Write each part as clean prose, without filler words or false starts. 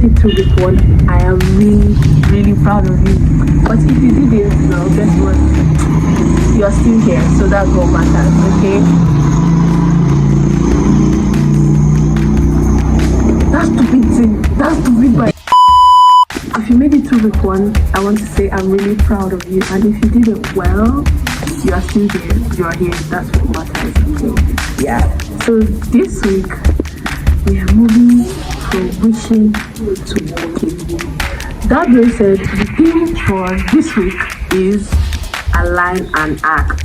it through this one, I am really, really proud of you. But if you didn't, well, guess what? You're still here, so that's what matters, okay? That's stupid thing. That's stupid, but if you made it through week one, I want to say I'm really proud of you. And if you did it well, you are still here. You are here. That's what matters. Okay? Yeah. So this week we are moving from wishing to walking. That being said, the theme for this week is align and act.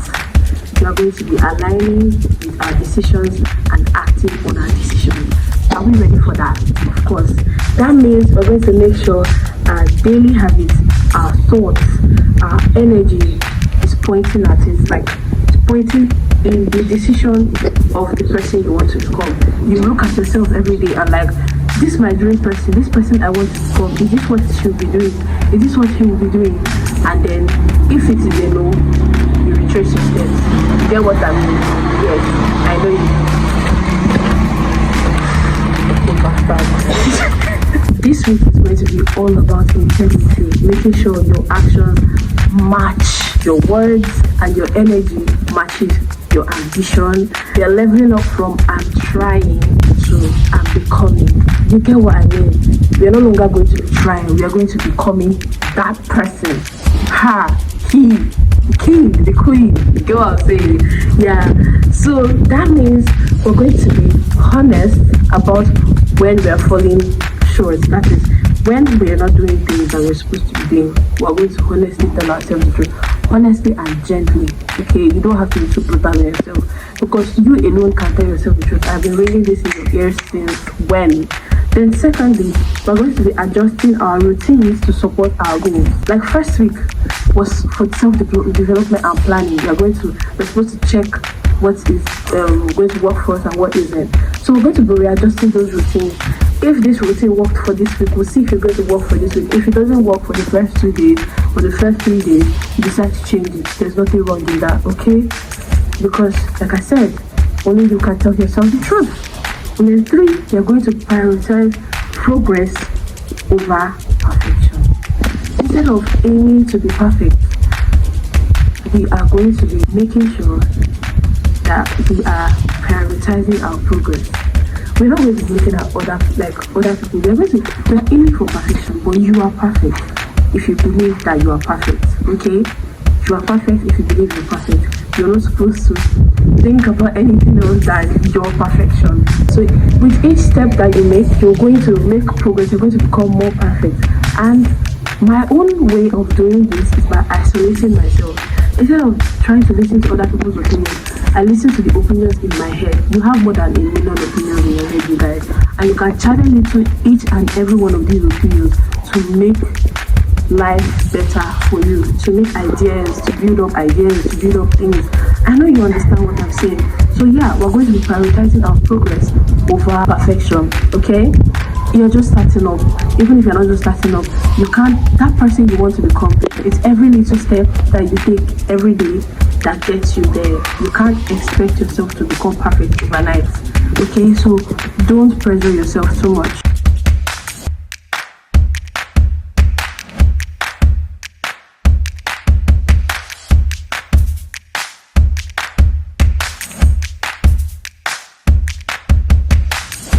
We are going to be aligning with our decisions and acting on our decisions. Are we ready for that? Of course. That means we're going to make sure our daily habits, our thoughts, our energy is pointing at it, like it's pointing in the decision of the person you want to become. You look at yourself every day and like, this my dream person, this person I want to become, is this what she will be doing? Is this what he will be doing? And then if it is a no, you retrace your steps. You get what I mean? Yes, I know you. This week is going to be all about integrity, making sure your actions match your words and your energy matches your ambition. You're leveling up from I'm trying to I'm becoming. You get what I mean? We are no longer going to be trying, we are going to be becoming that person. Her, he, the king, the queen. You get what I'm saying? Yeah. So that means we're going to be honest about when we are falling short. That is, when we are not doing things that we're supposed to be doing, we're going to honestly tell ourselves the truth. Honestly and gently. Okay, you don't have to be too brutal on yourself, because you alone can tell yourself the truth. I've been ringing this in your ears since when? Then secondly, we're going to be adjusting our routines to support our goals. Like first week was for self-development and planning. We're supposed to check what is going to work for us and what isn't. So we're going to be readjusting those routines. If this routine worked for this week, we'll see if it's going to work for this week. If it doesn't work for the first 2 days or the first 3 days, you decide to change it. There's nothing wrong in that, okay? Because, like I said, only you can tell yourself the truth. And then 3, you're going to prioritize progress over perfection. Instead of aiming to be perfect, we are going to be making sure that we are prioritizing our progress. We're not going to be looking at other people. We're aiming for perfection, but you are perfect if you believe that you are perfect. Okay? You are perfect if you believe you're perfect. You're not supposed to think about anything else than your perfection. So with each step that you make, you're going to make progress. You're going to become more perfect. And my own way of doing this is by isolating myself. Instead of trying to listen to other people's opinions, I listen to the opinions in my head. You have more than 1 million opinions in your head, you guys. And you can channel into each and every one of these opinions to make life better for you, to make ideas, to build up ideas, to build up things. I know you understand what I'm saying. So yeah, we're going to be prioritizing our progress over perfection, okay? You're just starting up. Even if you're not just starting up, you can't, that person you want to become, it's every little step that you take every day that gets you there. You can't expect yourself to become perfect overnight, okay? So don't pressure yourself too much.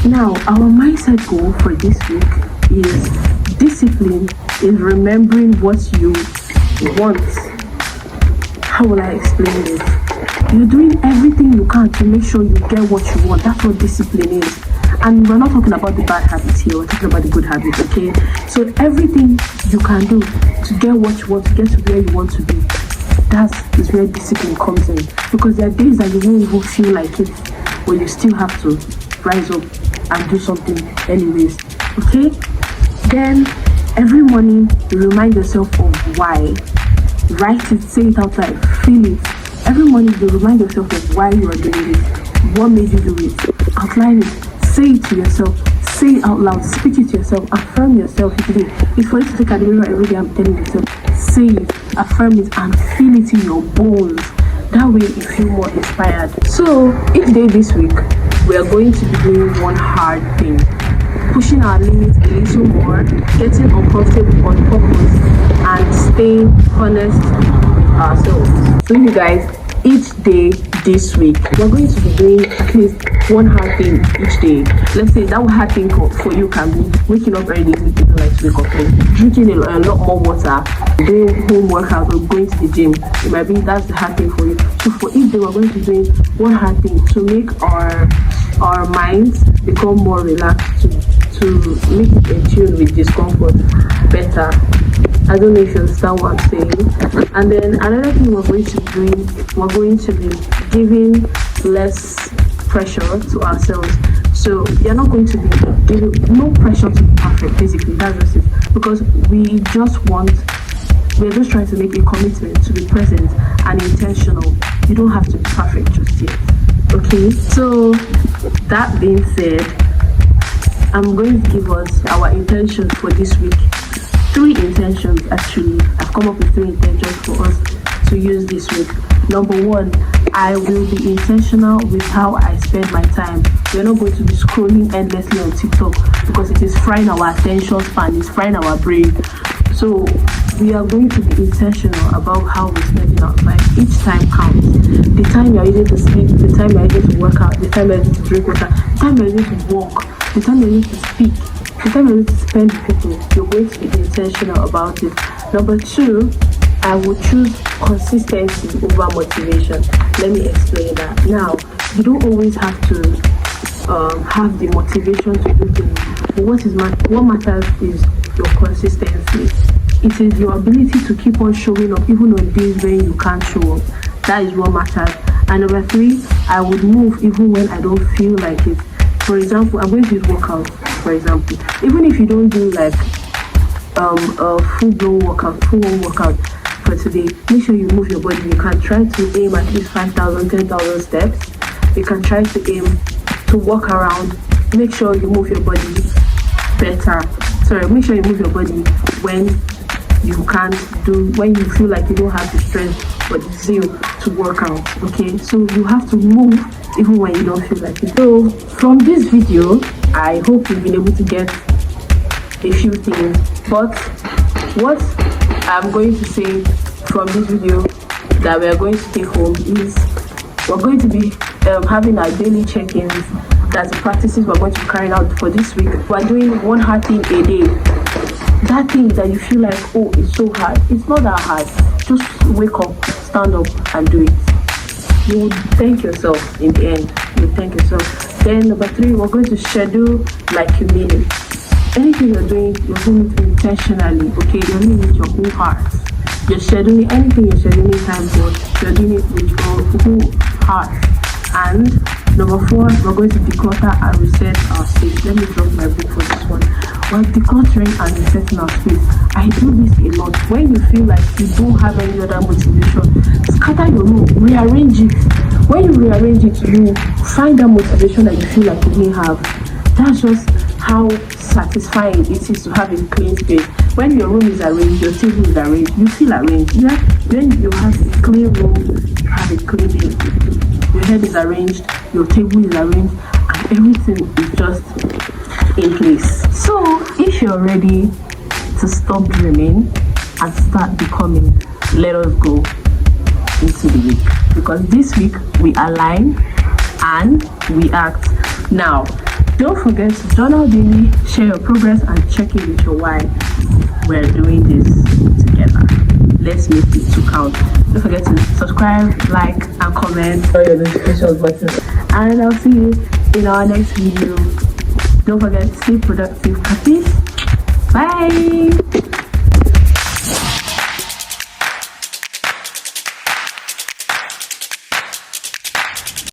Now, our mindset goal for this week is discipline in remembering what you want. How will I explain this? You're doing everything you can to make sure you get what you want. That's what discipline is. And we're not talking about the bad habits here, we're talking about the good habits, okay? So everything you can do to get what you want, to get to where you want to be, that is where discipline comes in. Because there are days that you won't even feel like it, but you still have to rise up and do something anyways, okay? Then every morning you remind yourself of why. Write it, say it out loud, feel it. Every morning you remind yourself of why you are doing it, what made you do it, outline it, say it to yourself, say it out loud, speak it to yourself, affirm yourself. If for you to take a mirror every day, I'm telling yourself, say it, affirm it, and feel it in your bones. That way you feel more inspired. So each day this week, we are going to be doing one hard thing. pushing our limits a little more, getting uncomfortable on purpose, and staying honest with ourselves. So you guys, each day this week, we're going to be doing at least one hard thing each day. Let's say that hard thing for you can be waking up early if you don't like to wake up early, drinking a lot more water, doing home workout, or going to the gym. It might be that's the hard thing for you. So for each day, we're going to be doing one hard thing to make our minds become more relaxed, to make it in tune with discomfort better. I don't know if you understand what I'm saying. And then another thing we're going to be doing, we're going to be giving less pressure to ourselves. So you're not going to be giving no pressure to be perfect, basically. That's just it. Because we're just trying to make a commitment to be present and intentional. You don't have to be perfect just yet. Okay? So that being said, I'm going to give us our intentions for this week. 3 intentions actually. I've come up with 3 intentions for us to use this week. Number 1, I will be intentional with how I spend my time. We're not going to be scrolling endlessly on TikTok because it is frying our attention span, it's frying our brain. So we are going to be intentional about how we're spending our time. Each time counts. The time you're using to sleep, the time you're using to work out, the time you're using to drink water, the time you're using to walk, the time you're using to speak, the time you're using to spend with people. You're going to be intentional about it. Number 2, I will choose consistency over motivation. Let me explain that. Now, you don't always have to have the motivation to do things. But what matters is your consistency. It is your ability to keep on showing up even on days when you can't show up. That is what matters. And number 3, I would move even when I don't feel like it. For example, I'm going to use workout, for example. Even if you don't do like a full-blown workout, full-on workout for today, make sure you move your body. You can try to aim at least 5,000, 10,000 steps. You can try to aim to walk around. Make sure you move your body better. Make sure you move your body when you feel like you don't have the strength or the zeal to work out. Okay, so you have to move even when you don't feel like it. So from this video, I hope you've been able to get a few things. But what I'm going to say from this video that we are going to take home is we're going to be having our daily check-ins. That's the practices we're going to be carrying out for this week. We're doing one hard thing a day. That thing that you feel like, oh, it's so hard. It's not that hard. Just wake up, stand up, and do it. You will thank yourself in the end. You will thank yourself. Then number 3, we're going to schedule like you mean it. Anything you're doing it intentionally. Okay, you're doing it with your whole heart. You're scheduling anything you're scheduling time for. You're doing it with your whole heart. And number 4, we're going to declutter and reset our space. Let me drop my book for this one. We're decluttering and resetting our space. I do this a lot. When you feel like you don't have any other motivation, scatter your room, rearrange it. When you rearrange it, you find that motivation that you feel like you didn't have. That's just how satisfying it is to have a clean space. When your room is arranged, your table is arranged, you feel arranged. Yeah? When you have a clean room, you have a clean space. Your head is arranged, your table is arranged, and everything is just in place. So if you're ready to stop dreaming and start becoming, let us go into the week. Because this week we align and we act. Now, don't forget to journal daily, share your progress, and check in with your why. We're doing this together. Let's make it to count. Don't forget to subscribe, like, and comment on your notifications button. And I'll see you in our next video. Don't forget to stay productive. Peace. Bye.